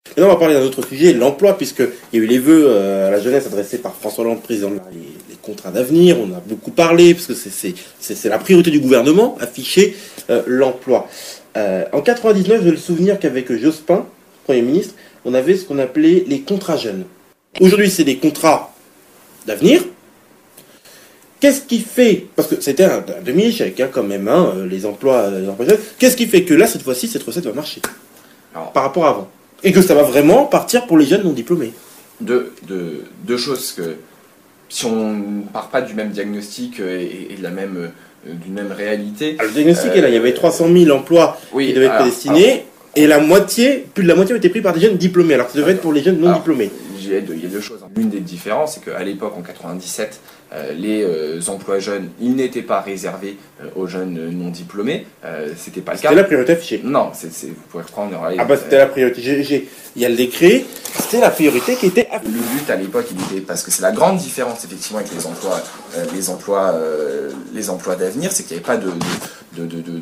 Maintenant, on va parler d'un autre sujet, l'emploi, puisqu'il y a eu les vœux à la jeunesse adressés par François Hollande, président, les contrats d'avenir. On a beaucoup parlé, parce que c'est la priorité du gouvernement, afficher l'emploi. En 99, j'ai le souvenir qu'avec Jospin, Premier ministre, on avait ce qu'on appelait les contrats jeunes. Aujourd'hui, c'est des contrats d'avenir. Qu'est-ce qui fait, parce que c'était un demi-échec quand même, les emplois jeunes, qu'est-ce qui fait que là, cette fois-ci, cette recette va marcher par rapport à avant? Et que ça va vraiment partir pour les jeunes non diplômés. Deux choses que, si on ne part pas du même diagnostic et de la même, d'une même réalité... Alors, le diagnostic est là, il y avait 300 000 emplois qui devaient être destinés, et plus de la moitié ont été pris par des jeunes diplômés, alors que ça devait être pour les jeunes non diplômés. Il y a deux choses. L'une des différences, c'est qu'à l'époque, en 97, les emplois jeunes, ils n'étaient pas réservés aux jeunes non diplômés. C'était pas le cas. C'était la priorité affichée. Non, vous pourrez reprendre. C'était la priorité. Il y a le décret, c'était la priorité qui était affichée. Le but à l'époque, il était, parce que c'est la grande différence effectivement avec les emplois d'avenir, c'est qu'il n'y avait pas de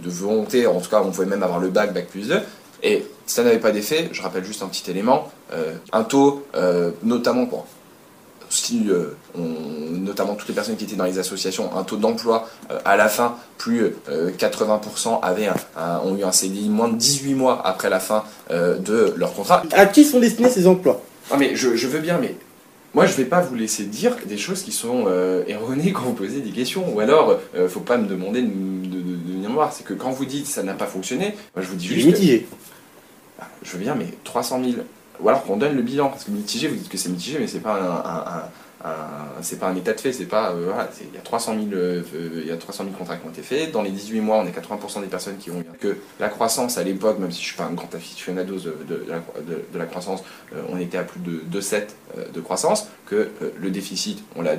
volonté. En tout cas, on pouvait même avoir le bac plus 2. Et ça n'avait pas d'effet. Je rappelle juste un petit élément. Un taux, notamment pour notamment toutes les personnes qui étaient dans les associations, un taux d'emploi à la fin, plus 80% ont eu un CDI moins de 18 mois après la fin de leur contrat. À qui sont destinés ces emplois? Non mais je veux bien, mais moi je ne vais pas vous laisser dire des choses qui sont erronées quand vous posez des questions. Ou alors, faut pas me demander de venir me voir. C'est que quand vous dites ça n'a pas fonctionné, moi je vous dis juste... mitigé. Je veux bien, mais 300 000... Ou alors qu'on donne le bilan, parce que mitigé, vous dites que c'est mitigé, mais c'est pas c'est pas un état de fait, c'est pas... voilà, il y a 300 000 contrats qui ont été faits, dans les 18 mois, on est 80% des personnes qui ont eu... Que la croissance, à l'époque, même si je suis pas un grand aficionado de la croissance, on était à plus de 2,7 de croissance, que le déficit, on l'a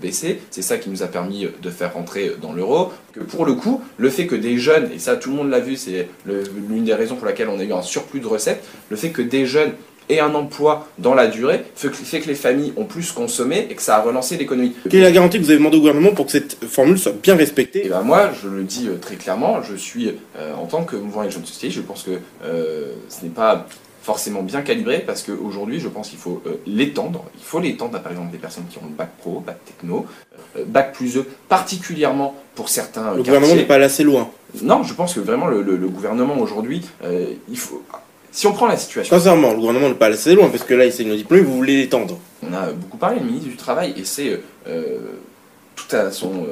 baissé, c'est ça qui nous a permis de faire rentrer dans l'euro, que pour le coup, le fait que des jeunes, et ça tout le monde l'a vu, c'est l'une des raisons pour laquelle on a eu un surplus de recettes, le fait que des jeunes et un emploi dans la durée fait que les familles ont plus consommé et que ça a relancé l'économie. Quelle est la garantie que vous avez demandé au gouvernement pour que cette formule soit bien respectée? Et ben moi, je le dis très clairement, je suis, en tant que mouvement et jeune société, je pense que ce n'est pas forcément bien calibré, parce qu'aujourd'hui, je pense qu'il faut l'étendre. Il faut l'étendre à, par exemple, des personnes qui ont le bac pro, bac techno, bac plus E, particulièrement pour certains Le gouvernement n'est pas allé assez loin. Non, je pense que vraiment, le gouvernement aujourd'hui, il faut... Si on prend la situation... Sincèrement, le gouvernement n'est pas assez loin, parce que là, il s'est nos diplômes, vous voulez l'étendre. On a beaucoup parlé, le ministre du Travail, et c'est tout à son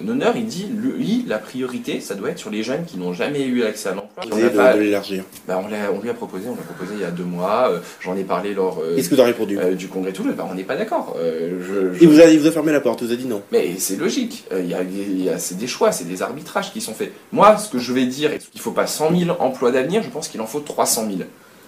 honneur, il dit, lui, la priorité, ça doit être sur les jeunes qui n'ont jamais eu accès à l'emploi. De l'élargir. On lui a proposé, il y a 2 mois, j'en ai parlé lors Qu'est-ce que vous avez répondu du congrès Toulouse. On n'est pas d'accord. Il vous a fermé la porte, il vous a dit non. Mais c'est logique, c'est des choix, c'est des arbitrages qui sont faits. Moi, ce que je vais dire, il ne faut pas 100 000 emplois d'avenir, je pense qu'il en faut 300 000.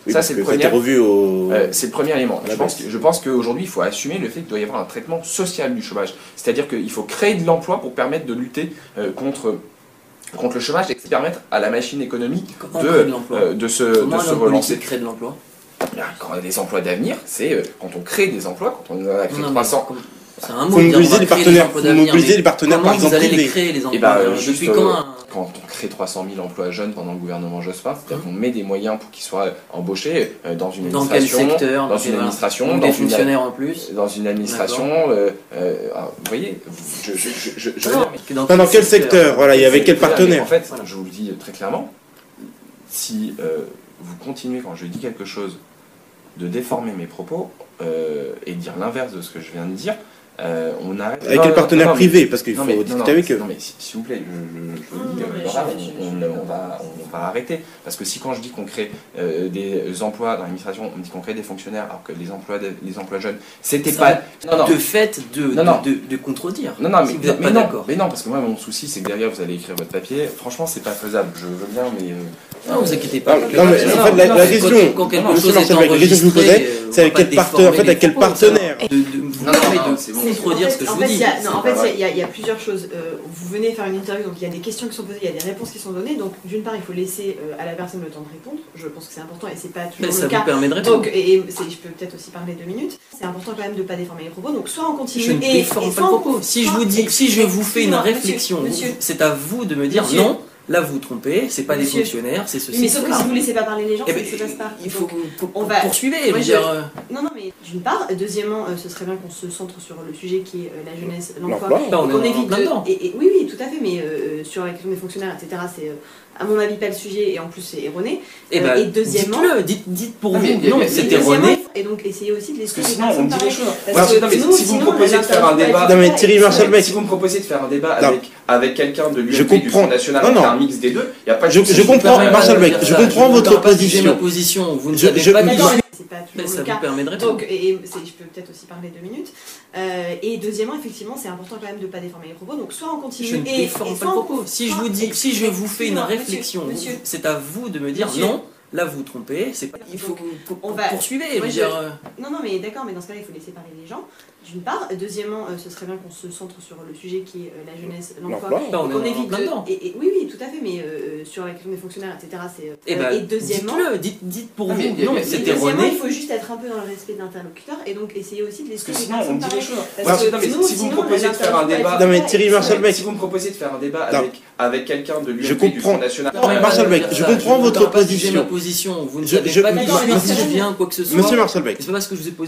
Oui, ça, c'est le premier élément. Je pense qu'aujourd'hui, il faut assumer le fait qu'il doit y avoir un traitement social du chômage. C'est-à-dire qu'il faut créer de l'emploi pour permettre de lutter contre le chômage et permettre à la machine économique de se relancer. Créer de l'emploi. Quand des emplois d'avenir, c'est quand on crée des emplois, quand on a créé 300... C'est un mot. Faut mobiliser les partenaires, par exemple, vous allez les créer, les emplois? Depuis quand on crée 300 000 emplois jeunes pendant le gouvernement Jospin, c'est-à-dire qu'on met des moyens pour qu'ils soient embauchés dans une administration. Dans quel secteur? Dans une administration. Des fonctionnaires en plus. Dans une administration. Vous voyez, dans quel secteur? Voilà, il y avait quel partenaire? En fait, je vous le dis très clairement, si vous continuez, quand je dis quelque chose, de déformer mes propos et dire l'inverse de ce que je viens de dire, on arrête. Avec quel partenaire privé? Parce qu'il faut discuter avec eux. Non mais s'il vous plaît, je vous dis, on va arrêter. Parce que si quand je dis qu'on crée des emplois dans l'administration, on me dit qu'on crée des fonctionnaires, alors que les emplois jeunes, c'était pas... De fait de contredire. Non, mais vous n'êtes pas d'accord. Mais non, parce que moi mon souci c'est que derrière vous allez écrire votre papier. Franchement c'est pas faisable, je veux bien, mais... Non, vous inquiétez pas. Non, mais en fait la question... Quand quelque chose est enregistré, la question que je vous posais, c'est avec quel partenaire? C'est bon. Contredire ce que je vous dis. En fait, il y a plusieurs choses. Vous venez faire une interview, donc il y a des questions qui sont posées, il y a des réponses qui sont données. Donc, d'une part, il faut laisser à la personne le temps de répondre. Je pense que c'est important et c'est pas toujours le cas. Ça vous permet de répondre. Donc, je peux peut-être aussi parler 2 minutes. C'est important quand même de ne pas déformer les propos. Donc, soit on continue. Je ne déforme pas le propos. Si je vous fais une réflexion, c'est à vous de me dire non. là vous vous trompez, c'est pas des Monsieur. fonctionnaires, c'est ceci. Mais sauf que cela. si vous laissez pas parler les gens, Eh ça ben, ne se passe pas. il Donc, faut on va poursuivre. Moi, je- Non, non, mais d'une part. Deuxièmement, ce serait bien qu'on se centre sur le sujet qui est la jeunesse, l'emploi. L'emploi. Là, on est Qu'on en évite plein dedans. oui, oui, tout à fait, mais sur la question des fonctionnaires, etc., c'est à mon avis pas le sujet et en plus c'est erroné. Eh ben, et deuxièmement, dites-le, dites pour Non, vous. mais- Non, mais- c'est mais- erroné. Et donc essayez aussi de laisser Parce que les sinon, personnes on dit les parler. choses. Parce que Non, mais sinon- si vous me sinon, proposez de faire un l'interview débat. va être Non, mais pas Thierry et- Marchal, mec. Si vous me proposez de faire un débat Non. avec quelqu'un de Je l'UMP, du comprends. Front National, Non, on fait non. un mix des deux, il n'y a pas de Je souci. comprends, permets Marshall de Beck, dire je ça. comprends Je votre ne peux pas juger position. ma position. Vous ne Je- savez je- pas du D'accord, tout. mais c'est pas Mais toujours ça le cas. vous permettrait de Donc, je peux peut-être aussi parler 2 minutes. Et deuxièmement, effectivement, c'est important quand même de ne pas déformer les propos. Donc, soit on continue Je ne et déforme pas soit le on- propos. Si je soit- vous dis, si je vous fais une Excusez-moi, réflexion, monsieur, c'est à vous de me dire Monsieur. non. Là, vous vous trompez. C'est pas. Il faut Donc, on va- poursuivre. Moi, Je veux dire, Non, non, mais d'accord, mais dans ce cas-là, il faut laisser parler les gens, d'une part. Deuxièmement, ce serait bien qu'on se centre sur le sujet qui est la jeunesse, l'emploi. L'emploi. là, on est Qu'on en évite plein dedans. oui, oui, tout à fait, mais sur la question des fonctionnaires, etc., c'est... Eh ben, et deuxièmement... dites-le, dites pour Non, vous. mais- Non, mais- c'est Deuxièmement, erroné. il faut juste être un peu dans le respect de l'interlocuteur et donc essayer aussi de Parce laisser que les sinon, on personnes dit les parler. choses. Parce que Non, mais sinon, si vous me sinon, proposez de faire un l'interview débat. va être Non, mais pas- Thierry Marchal Beck. Si vous me proposez de faire un débat Non. avec quelqu'un de Je l'UMP, du Front comprends. National. Marshall Beck, je comprends ne votre peux pas juger ma position. position. Vous ne Je- savez je- pas du tout D'accord, mais si je viens quoi que ce soit. Monsieur Marshall Beck. C'est pas parce que je vous ai posé